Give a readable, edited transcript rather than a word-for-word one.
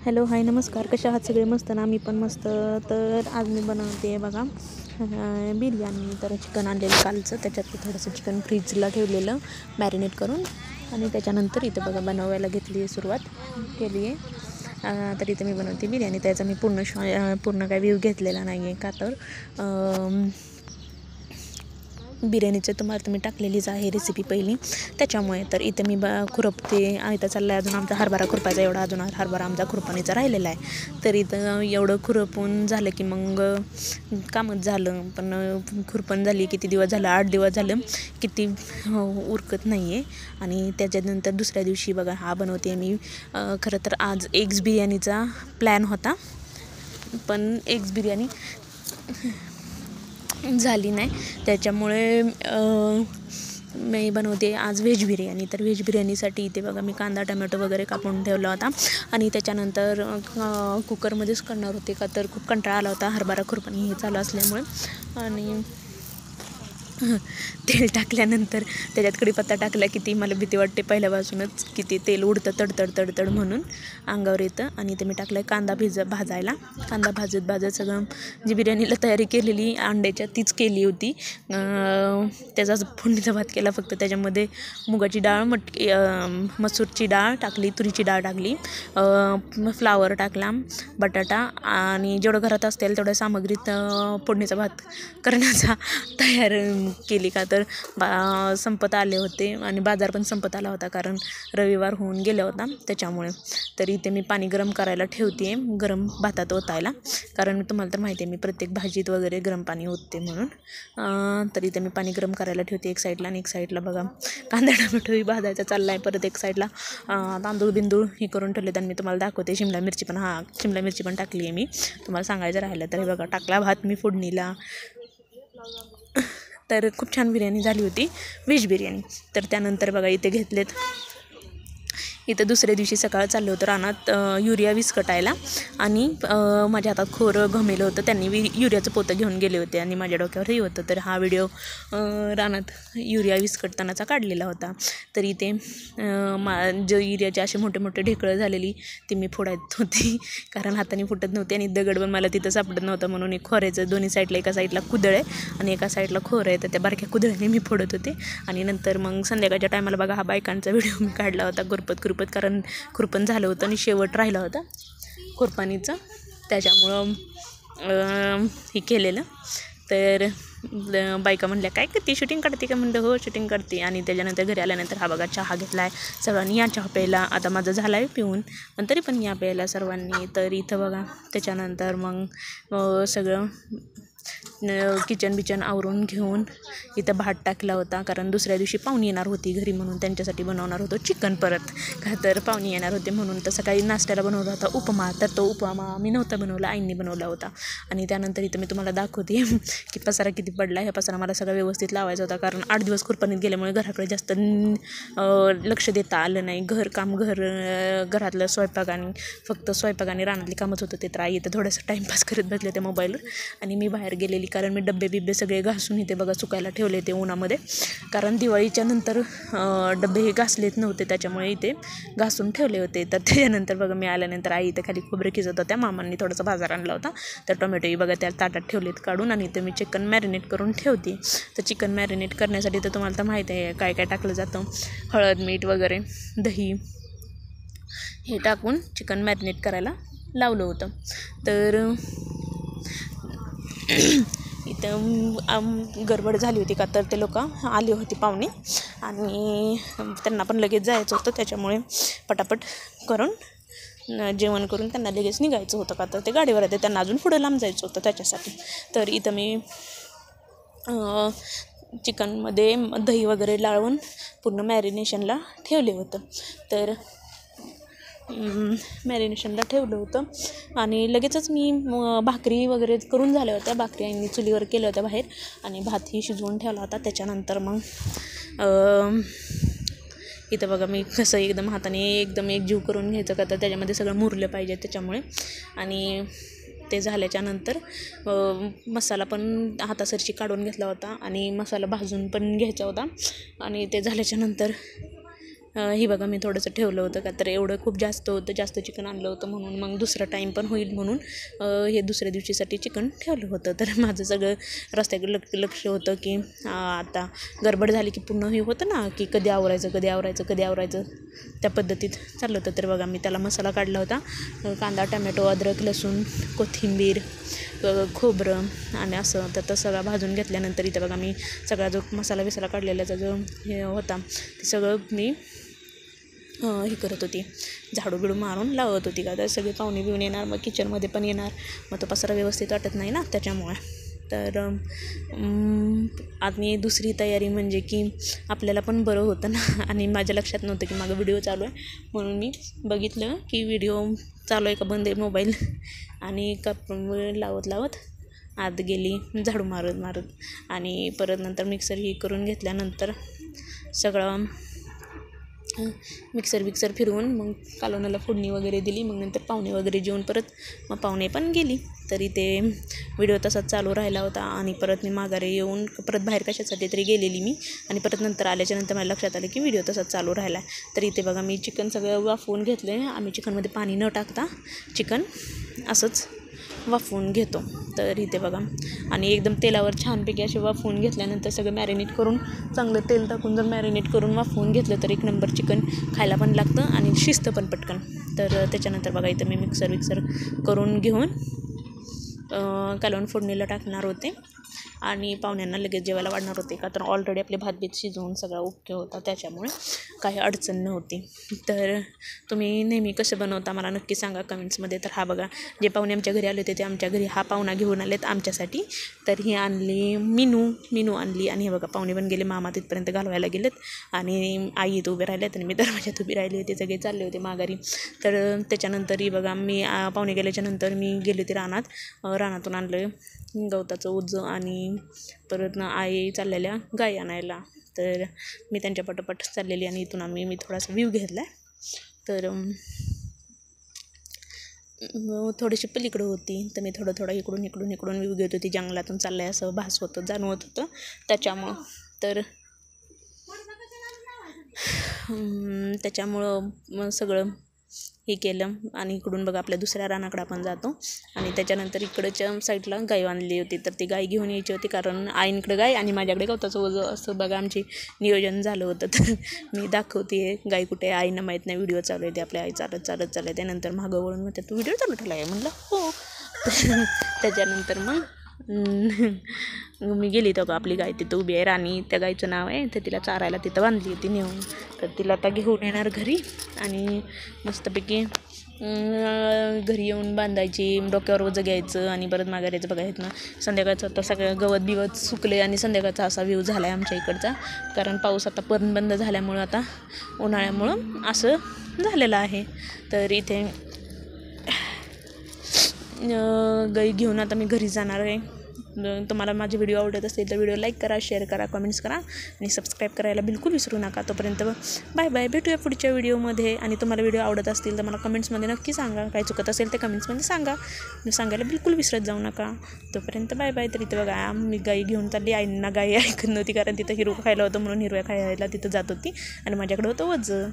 Hello hi नमस्कार, कशा आहात सगळे? मस्त ना? मी पण मस्त. तर आज मी बनवते बघा बिर्याणी. तर चिकन आणलेलं कालचं, त्याच्यात थोडंसं चिकन फ्रीजला ठेवलेलं मॅरिनेट करून, आणि त्याच्यानंतर इथं बघा बनवायला घेतली सुरुवात केली आहे. तर इथं मी बनवते बिर्याणी. त्याचा मी पूर्ण काय व्ह्यू घेतलेला नाही आहे, का तर बिर्याणीचं तुम्ही टाकलेलीच आहे रेसिपी पहिली, त्याच्यामुळे. तर इथं मी खुरपते, आणि इथं चाललं आहे अजून आमचा हरभरा खुरपायचा. एवढा अजून हरभरा आमचा खुरपणीचा राहिलेला आहे. तर इथं एवढं खुरपून झालं की मग कामच झालं. पण खुरपण झाली किती दिवस झालं, 8 दिवस झालं, किती उरकत नाही आहे. आणि त्याच्यानंतर दुसऱ्या दिवशी बघा हा बनवते मी. खरं तर आज एग्स बिर्याणीचा प्लॅन होता, पण एग्स बिर्याणी झाली नाही, त्याच्यामुळे मी बनवते आज व्हेज बिर्याणी. तर व्हेज बिर्याणीसाठी इथे बघा मी कांदा टमॅटो वगैरे कापून ठेवला होता, आणि त्याच्यानंतर कुकरमध्येच करणार होते, का तर खूप कंटाळा आला होता हरभरा खुरपणी हे चालू असल्यामुळे. आणि तेल टाकल्यानंतर त्याच्यात कढीपत्ता टाकला की ती मला भीती वाटते पहिल्यापासूनच, की ते तेल उडतं तडतड म्हणून अंगावर येतं. आणि ते मी टाकलं कांदा भाजायला. कांदा भाजत सगळं जी बिर्याणीला तयारी केलेली अंड्याच्या तीच केली होती. त्याचाच फोडणीचा भात केला, फक्त त्याच्यामध्ये मुगाची डाळ, मसूरची डाळ टाकली, तुरीची डाळ टाकली, फ्लावर टाकला, बटाटा, आणि जेवढं घरात असतील तेवढ्या सामग्रीत फोडणीचा भात करण्याचा तयार केली, का तर संपत आले होते आणि बाजार पण संपत आला होता, कारण रविवार होऊन गेला होता त्याच्यामुळे. तर इथे मी पाणी गरम करायला ठेवते, गरम भातात ओतायला, कारण तुम्हाला तर माहिती आहे मी प्रत्येक भाजीत वगैरे गरम पाणी ओतते म्हणून. तर इथे मी पाणी गरम करायला ठेवते एक साईडला, आणि एक साईडला बघा कांदा टोमॅटोही भाजायचा चालला आहे. परत एक साईडला तांदूळ बिंदूळ हे करून ठेवले, आणि मी तुम्हाला दाखवते. शिमला मिरची पण टाकली आहे मी, तुम्हाला सांगायचं राहिलं तर. हे बघा टाकला भात मी फोडणीला. तर खूप छान बिर्याणी झाली होती, व्हेज बिर्याणी. तर त्यानंतर बघा इथे घेतलेत. इथं दुसऱ्या दिवशी सकाळ चाललं होतं रानात युरिया विस्कटायला, आणि माझ्या हातात खोरं घमेलं होतं. त्यांनी युरियाचं पोतं घेऊन गेले होते, आणि माझ्या डोक्यावरही होतं. तर हा व्हिडिओ रानात युरिया विस्कटतानाचा काढलेला होता. तर इथे जो युरियाचे असे मोठे मोठे ढेकळं झालेली ती मी फोडत होती, कारण हाताने फुटत नव्हते, आणि दगड पण मला तिथं सापडत नव्हतं, म्हणून एक खोऱ्याचं दोन्ही साईडला, एका साईडला कुदळ आहे आणि एका साईडला खोरं आहे, तर त्या बारक्या कुदळीने मी फोडत होते. आणि नंतर मग संध्याकाळच्या टायमाला बघा हा बायकांचा व्हिडिओ मी काढला होता, खुरपत, कारण खुरपण झालं होतं आणि शेवट राहिलं होतं खुरपणीचं, त्याच्यामुळं हे केलेलं. तर बायका म्हणल्या काय करते, शूटिंग काढते का? म्हणलं हो शूटिंग करते. आणि त्याच्यानंतर घरी आल्यानंतर हा बघा चहा घेतला आहे सर्वांनी, या चहा प्यायला. आता माझं झाला आहे पिऊन, पण तरी पण या प्यायला सर्वांनी. तर इथं बघा त्याच्यानंतर मग सगळं किचन आवरून घेऊन इथं भात टाकला होता, कारण दुसऱ्या दिवशी पाहुणी येणार होती घरी, म्हणून त्यांच्यासाठी बनवणार होतो चिकन परत, का तर पाहुणी येणार होते म्हणून. तर सकाळी नाश्त्याला बनवला होता उपमा, तर तो उपमा मी नव्हता बनवला, आईंनी बनवला होता. आणि त्यानंतर इथं मी तुम्हाला दाखवते की पसारा किती पडला. ह्या पसारा मला सगळं व्यवस्थित लावायचा होता, कारण 8 दिवस खुरपणीत गेल्यामुळे घराकडे जास्त लक्ष देता आलं नाही. घरातलं स्वयंपाक आणि फक्त स्वयंपाक आणि रानातली कामच होतं. ते तर आई इथं थोडंसं टाईमपास करत बसले ते मोबाईलवर, आणि मी बाहेर गेलेली, कारण मी डब्बे सगळे घासून इथे बघा सुकायला ठेवले ते उन्हामध्ये, कारण दिवाळीच्या नंतर डब्बे हे घासलेत नव्हते, त्याच्यामुळे इथे घासून ठेवले होते. तर त्याच्यानंतर बघा मी आल्यानंतर आई इथे खाली खोबरे खिजत होत्या, मामांनी थोडासा बाजार आणला होता, तर टोमॅटोही बघा त्या ताटात ठेवलेत काढून. आणि इथं मी चिकन मॅरिनेट करून ठेवते. तर चिकन मॅरिनेट करण्यासाठी तर तुम्हाला तर माहिती आहे काय काय टाकलं जातं, हळद मीठ वगैरे, दही हे टाकून चिकन मॅरिनेट करायला लावलं होतं. तर इथं गडबड झाली होती, का तर ते लोक आले होते पाहुणे, आणि त्यांना पण लगेच जायचं होतं, त्याच्यामुळे पटापट करून जेवण करून त्यांना लगेच निघायचं होतं, का तर ते गाडीवर येते, त्यांना अजून पुढं लांब जायचं होतं त्याच्यासाठी. तर इथं मी चिकनमध्ये दही वगैरे लावून पूर्ण मॅरिनेशनला ठेवले होतं. तर मॅरिनेशनला ठेवलं होतं, आणि लगेचच मी भाकरी वगैरे करून झाल्या होत्या. भाकरी आईंनी चुलीवर केल्या होत्या बाहेर, आणि भातही शिजवून ठेवला होता. त्याच्यानंतर मग इथं बघा मी कसं एकदम हाताने एकदम एकजीव करून घ्यायचं, का तर त्याच्यामध्ये सगळं मुरलं पाहिजे त्याच्यामुळे. आणि ते झाल्याच्यानंतर मसाला पण हातासरशी काढून घेतला होता, आणि मसाला भाजून पण घ्यायचा होता. आणि ते झाल्याच्यानंतर ही बघा मी थोडंसं ठेवलं होतं का तर एवढं खूप जास्त चिकन आणलं होतं म्हणून मग दुसरा टाईम पण होईल म्हणून हे दुसऱ्या दिवशीसाठी चिकन ठेवलं होतं. तर माझं सगळं रस्त्याकडे लक्ष होतं की आता गडबड झाली की पूर्ण हे होतं ना की कधी आवरायचं त्या पद्धतीत चाललं होतं. तर बघा मी त्याला मसाला काढला होता, कांदा, टमॅटो, अद्रक, लसूण, कोथिंबीर, खोबरं आणि असं तर सगळं भाजून घेतल्यानंतर इथं बघा मी सगळा जो मसाला काढलेल्याचा जो हे होता ते सगळं मी हे करत होती, झाडू मारून लावत होती का तर सगळे पाहुणे बिवून येणार, मग किचनमध्ये पण येणार, मग तो पसारा व्यवस्थित वाटत नाही ना त्याच्यामुळे. तर आणि दुसरी तयारी म्हणजे की आपल्याला पण बरं होतं ना आणि माझ्या लक्षात नव्हतं की माझा व्हिडिओ चालू आहे म्हणून मी बघितलं की व्हिडिओ चालू आहे का बंद आहे मोबाईल आणि कप लावत आत गेली झाडू मारत आणि परत नंतर मिक्सर ही करून घेतल्यानंतर सगळं मिक्सर फिरवून मग कालवणाला फोडणी वगैरे दिली. मग नंतर पाहुणे वगैरे जेवून परत मग पाहुणे पण गेली तरी ते व्हिडिओ तसाच चालू राहिला होता आणि परत मी माघारी येऊन परत बाहेर कशासाठी तरी गेलेली मी आणि परत नंतर आल्याच्यानंतर मला लक्षात आलं की व्हिडिओ तसाच चालू राहिला आहे. तर इथे बघा मी चिकन सगळं वाफवून घेतलं आहे. आम्ही चिकनमध्ये पाणी न टाकता चिकन असंच वाफवून घेतो. तर इथे बघा आणि एकदम तेलावर छानपैकी असे वाफवून घेतल्यानंतर सगळं मॅरिनेट करून चांगलं तेल टाकून जर मॅरिनेट करून वाफवून घेतलं तर एक नंबर चिकन खायला पण लागतं आणि शिजतं पण पटकन. तर त्याच्यानंतर बघा इथं मी मिक्सर करून घेऊन कालवण फोडणीला टाकणार होते आणि पाहुण्यांना लगेच जेवायला वाढणार होते का तर ऑलरेडी आपले भातबीत शिजवून सगळा ओके होता त्याच्यामुळे काही अडचण नव्हती. तर तुम्ही नेहमी कसं बनवता मला नक्की सांगा कमेंट्समध्ये. तर हा बघा जे पाहुणे आमच्या घरी आले होते ते आमच्या घरी हा पाहुणा घेऊन आलेत आमच्यासाठी. तर ही आणली मिनू आणली आणि हे बघा पाहुणे पण गेले, मामा तिथपर्यंत घालवायला गेलेत आणि आई इथं उभे राहिलेत आणि मी दरवाजात उभी राहिली होती, सगळे चालले होते माघारी. तर त्याच्यानंतर ही बघा मी पाहुणे गेल्याच्यानंतर मी गेले होते रानातून आणलं गवताचं ओझं आणि परत आई चाललेल्या गाई आणायला. तर मी त्यांच्या पटोपट चाललेली आणि इथून मी थोडासा व्ह्यू घेतला आहे. तर थोडीशी पलीकडं होती तर मी थोडं इकडून व्ह्यू घेत होती. जंगलातून चाललं आहे असं भास होतं जाणवत होतं त्याच्यामुळं. तर त्याच्यामुळं सगळं हे केलं आणि इकडून बघा आपल्या दुसऱ्या रानाकडं आपण जातो आणि त्याच्यानंतर इकडच्या साईडला गाय आणली होती. तर ती गाय घेऊन यायची होती कारण आईंकडे गाय आणि माझ्याकडे गवताचं ओझं असं बघा आमची नियोजन झालं होतं. तर मी दाखवते गाय कुठे आईनं माहीत नाही, व्हिडिओ चालू आहे ते आपल्या आई चालत त्यानंतर मागं वळून म्हणते तू व्हिडिओ चालू ठेवला आहे म्हणलं हो. त्याच्यानंतर मग मी गेली तर आपली गाय तिथं उभी आहे राणी, त्या गायचं नाव आहे. तर तिला चारायला तिथं बांधली होती नेऊन. तर तिला आता घेऊन येणार घरी आणि मस्तपैकी घरी येऊन बांधायची, डोक्यावर ओझं घ्यायचं आणि परत माघारायचं. बघा ना संध्याकाळचं आता सगळं गवत बिवत सुकले आणि संध्याकाळचा असा व्ह्यू झाला आहे आमच्या इकडचा कारण पाऊस आता पण बंद झाल्यामुळं आता उन्हाळ्यामुळं असं झालेलं आहे. तर इथे गाई घेऊन आता मी घरी जाणार आहे. तुम्हाला माझे व्हिडिओ आवडत असेल तर व्हिडिओ लाईक करा, शेअर करा, कमेंट्स करा आणि सबस्क्राईब करायला बिलकुल विसरू नका. तोपर्यंत बाय भेटूया पुढच्या व्हिडिओमध्ये. आणि तुम्हाला व्हिडिओ आवडत असतील तर मला कमेंट्समध्ये नक्की सांगा, काही चुकत असेल तर कमेंट्समध्ये सांगायला बिलकुल विसरत जाऊ नका. तोपर्यंत बाय. तर इथं बघा मी गाई घेऊन चालली. आईंना गाई ऐकत नव्हती कारण तिथं हिरवं खायला होतं म्हणून हिरव्या खायला तिथं जात होती आणि माझ्याकडे होतं वझं.